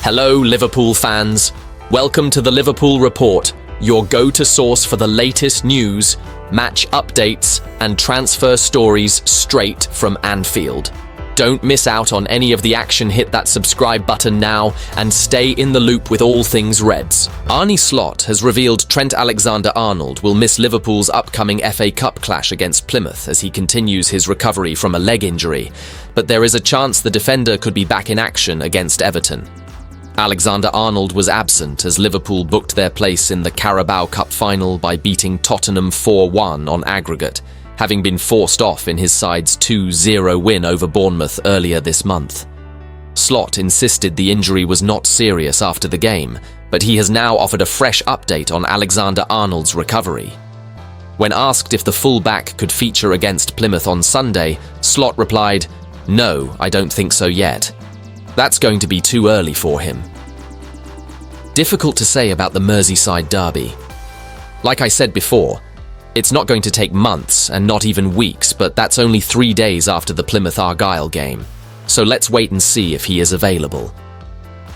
Hello, Liverpool fans. Welcome to the Liverpool Report, your go-to source for the latest news, match updates, and transfer stories straight from Anfield. Don't miss out on any of the action. Hit that subscribe button now and stay in the loop with all things Reds. Arneslot has revealed Trent Alexander-Arnold will miss Liverpool's upcoming FA Cup clash against Plymouth as he continues his recovery from a leg injury, but there is a chance the defender could be back in action against Everton. Alexander-Arnold was absent as Liverpool booked their place in the Carabao Cup final by beating Tottenham 4-1 on aggregate, having been forced off in his side's 2-0 win over Bournemouth earlier this month. Slot insisted the injury was not serious after the game, but he has now offered a fresh update on Alexander-Arnold's recovery. When asked if the full-back could feature against Plymouth on Sunday, Slot replied, "No, I don't think so yet. That's going to be too early for him." Difficult to say about the Merseyside derby. Like I said before, it's not going to take months and not even weeks, but that's only 3 days after the Plymouth-Argyle game, so let's wait and see if he is available.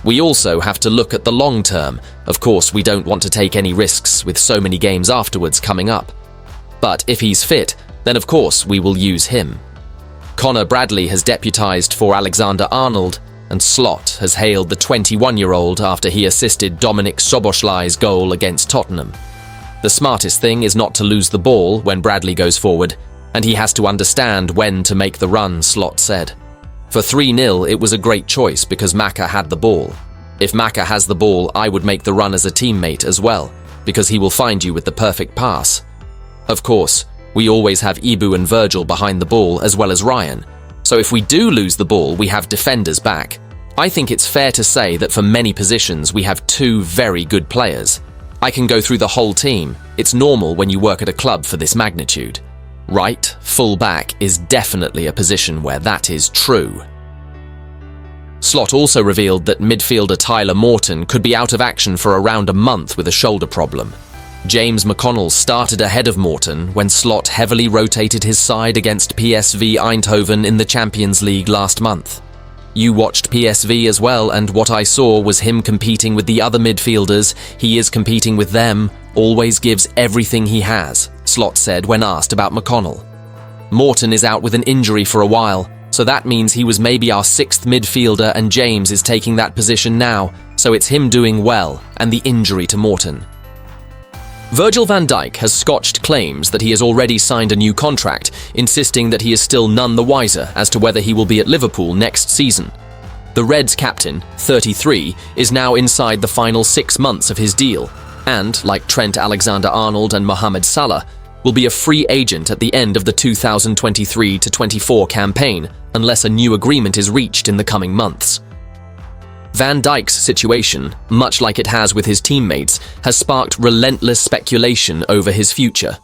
We also have to look at the long term. Of course, we don't want to take any risks with so many games afterwards coming up. But if he's fit, then of course we will use him. Connor Bradley has deputised for Alexander-Arnold, and Slot has hailed the 21-year-old after he assisted Dominic Szoboszlai's goal against Tottenham. The smartest thing is not to lose the ball when Bradley goes forward, and he has to understand when to make the run, Slot said. For 3-0, it was a great choice because Maka had the ball. If Maka has the ball, I would make the run as a teammate as well, because he will find you with the perfect pass. Of course, we always have Ibu and Virgil behind the ball as well as Ryan, so if we do lose the ball, we have defenders back. I think it's fair to say that for many positions, we have 2 very good players. I can go through the whole team. It's normal when you work at a club for this magnitude. Right, full-back is definitely a position where that is true. Slot also revealed that midfielder Tyler Morton could be out of action for around a month with a shoulder problem. James McConnell started ahead of Morton when Slot heavily rotated his side against PSV Eindhoven in the Champions League last month. You watched PSV as well, and what I saw was him competing with the other midfielders. He is competing with them, always gives everything he has, Slot said when asked about McConnell. Morton is out with an injury for a while, so that means he was maybe our 6th midfielder and James is taking that position now, so it's him doing well and the injury to Morton. Virgil van Dijk has scotched claims that he has already signed a new contract, insisting that he is still none the wiser as to whether he will be at Liverpool next season. The Reds captain, 33, is now inside the final 6 months of his deal, and, like Trent Alexander-Arnold and Mohamed Salah, will be a free agent at the end of the 2023-24 campaign, unless a new agreement is reached in the coming months. Van Dijk's situation, much like it has with his teammates, has sparked relentless speculation over his future.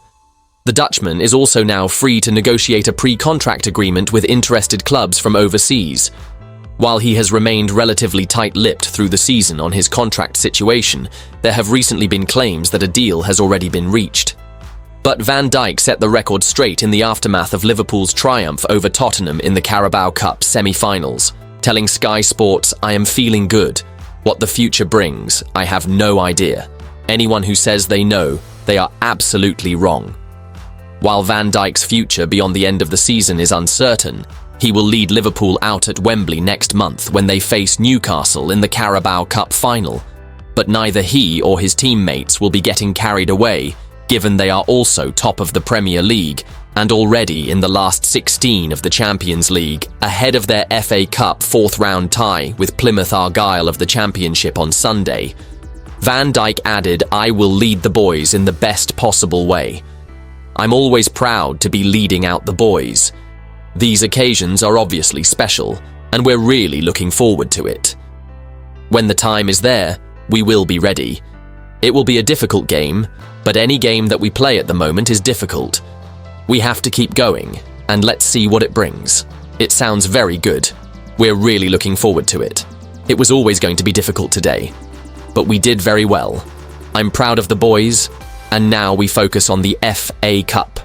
The Dutchman is also now free to negotiate a pre-contract agreement with interested clubs from overseas. While he has remained relatively tight-lipped through the season on his contract situation, there have recently been claims that a deal has already been reached. But Van Dijk set the record straight in the aftermath of Liverpool's triumph over Tottenham in the Carabao Cup semi-finals, telling Sky Sports, "I am feeling good. What the future brings, I have no idea. Anyone who says they know, they are absolutely wrong." While Van Dijk's future beyond the end of the season is uncertain, he will lead Liverpool out at Wembley next month when they face Newcastle in the Carabao Cup final. But neither he or his teammates will be getting carried away, given they are also top of the Premier League and already in the last 16 of the Champions League, ahead of their FA Cup 4th round tie with Plymouth-Argyle of the Championship on Sunday. Van Dijk added, "I will lead the boys in the best possible way. I'm always proud to be leading out the boys. These occasions are obviously special, and we're really looking forward to it. When the time is there, we will be ready. It will be a difficult game, but any game that we play at the moment is difficult. We have to keep going, and let's see what it brings. It sounds very good. We're really looking forward to it. It was always going to be difficult today, but we did very well. I'm proud of the boys, and now we focus on the FA Cup."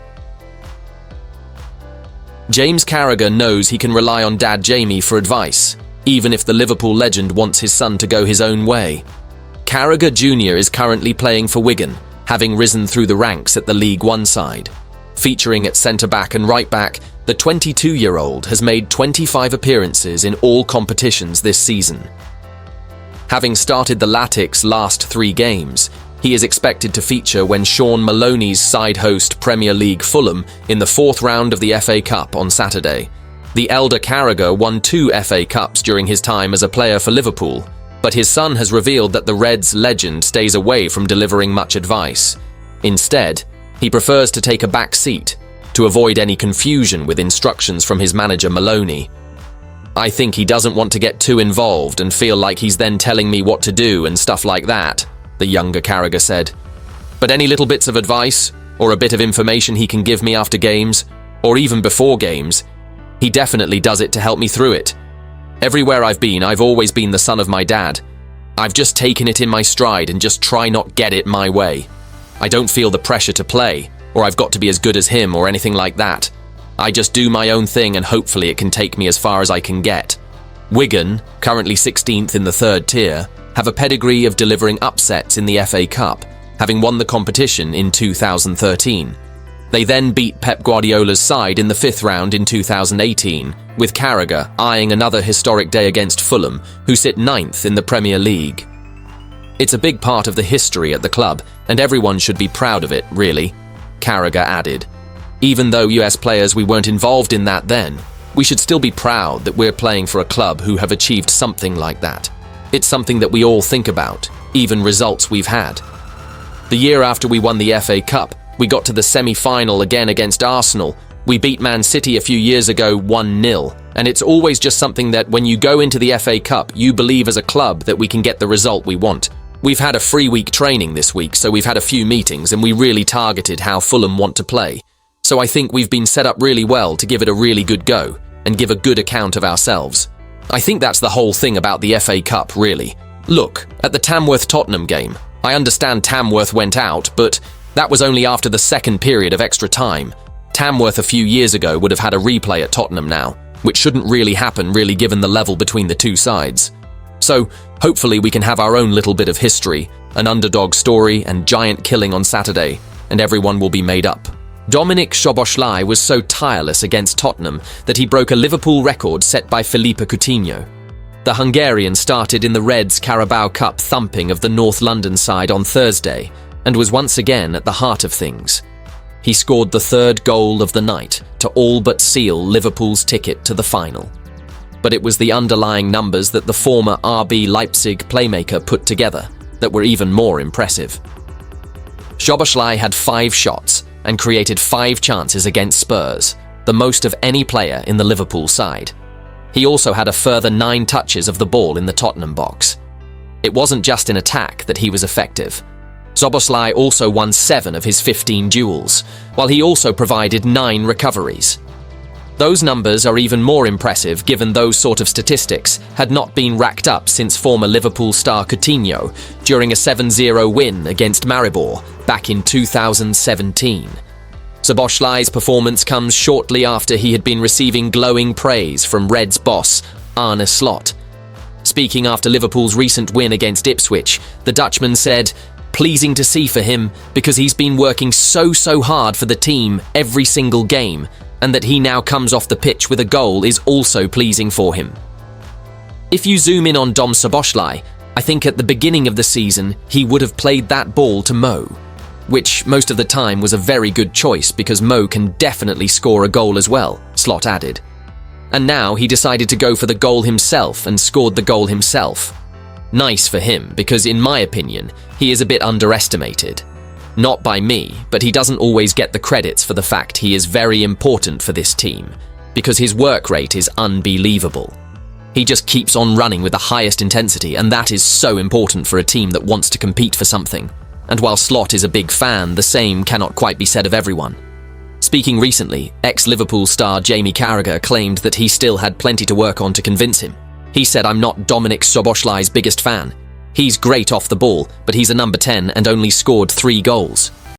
James Carragher knows he can rely on Dad Jamie for advice. even if the Liverpool legend wants his son to go his own way. Carragher Jr. is currently playing for Wigan, having risen through the ranks at the League One side. Featuring at centre-back and right-back, the 22-year-old has made 25 appearances in all competitions this season. Having started the Latics' last 3 games, he is expected to feature when Sean Maloney's side host Premier League Fulham in the 4th round of the FA Cup on Saturday. The elder Carragher won 2 FA Cups during his time as a player for Liverpool, but his son has revealed that the Reds legend stays away from delivering much advice. Instead, he prefers to take a back seat to avoid any confusion with instructions from his manager Maloney. "I think he doesn't want to get too involved and feel like he's then telling me what to do and stuff like that," the younger Carragher said. "But any little bits of advice, or a bit of information he can give me after games, or even before games, he definitely does it to help me through it. Everywhere I've been, I've always been the son of my dad. I've just taken it in my stride and just try not get it my way. I don't feel the pressure to play, or I've got to be as good as him or anything like that. I just do my own thing and hopefully it can take me as far as I can get." Wigan, currently 16th in the 3rd tier, have a pedigree of delivering upsets in the FA Cup, having won the competition in 2013. They then beat Pep Guardiola's side in the 5th round in 2018, with Carragher eyeing another historic day against Fulham, who sit 9th in the Premier League. "It's a big part of the history at the club, and everyone should be proud of it, really," Carragher added. "Even though US players we weren't involved in that then, we should still be proud that we're playing for a club who have achieved something like that. It's something that we all think about, even results we've had. The year after we won the FA Cup, we got to the semi-final again against Arsenal. We beat Man City a few years ago 1-0, and it's always just something that when you go into the FA Cup, you believe as a club that we can get the result we want. We've had a free week training this week, so we've had a few meetings and we really targeted how Fulham want to play. So I think we've been set up really well to give it a really good go and give a good account of ourselves. I think that's the whole thing about the FA Cup, really. Look, at the Tamworth-Tottenham game, I understand Tamworth went out, but that was only after the 2nd period of extra time. Tamworth a few years ago would have had a replay at Tottenham now, which shouldn't really happen really given the level between the two sides. So, hopefully we can have our own little bit of history, an underdog story and giant killing on Saturday, and everyone will be made up." Dominik Szoboszlai was so tireless against Tottenham that he broke a Liverpool record set by Philippe Coutinho. The Hungarian started in the Reds Carabao Cup thumping of the North London side on Thursday and was once again at the heart of things. He scored the 3rd goal of the night to all but seal Liverpool's ticket to the final. But it was the underlying numbers that the former RB Leipzig playmaker put together that were even more impressive. Szoboszlai had 5 shots and created 5 chances against Spurs, the most of any player in the Liverpool side. He also had a further 9 touches of the ball in the Tottenham box. It wasn't just in attack that he was effective. Szoboszlai also won 7 of his 15 duels, while he also provided 9 recoveries. Those numbers are even more impressive given those sort of statistics had not been racked up since former Liverpool star Coutinho during a 7-0 win against Maribor back in 2017. Szoboszlai's performance comes shortly after he had been receiving glowing praise from Reds boss Arneslot. Speaking after Liverpool's recent win against Ipswich, the Dutchman said, "Pleasing to see for him because he's been working so hard for the team every single game, and that he now comes off the pitch with a goal is also pleasing for him." If you zoom in on Dom Szoboszlai, I think at the beginning of the season he would have played that ball to Mo, which most of the time was a very good choice because Mo can definitely score a goal as well, Slot added. And now he decided to go for the goal himself and scored the goal himself. Nice for him because in my opinion, he is a bit underestimated. Not by me, but he doesn't always get the credits for the fact he is very important for this team, because his work rate is unbelievable. He just keeps on running with the highest intensity, and that is so important for a team that wants to compete for something. And while Slot is a big fan, the same cannot quite be said of everyone. Speaking recently, ex-Liverpool star Jamie Carragher claimed that he still had plenty to work on to convince him. He said, "I'm not Dominik Szoboszlai's biggest fan. He's great off the ball, but he's a number 10 and only scored 3 goals.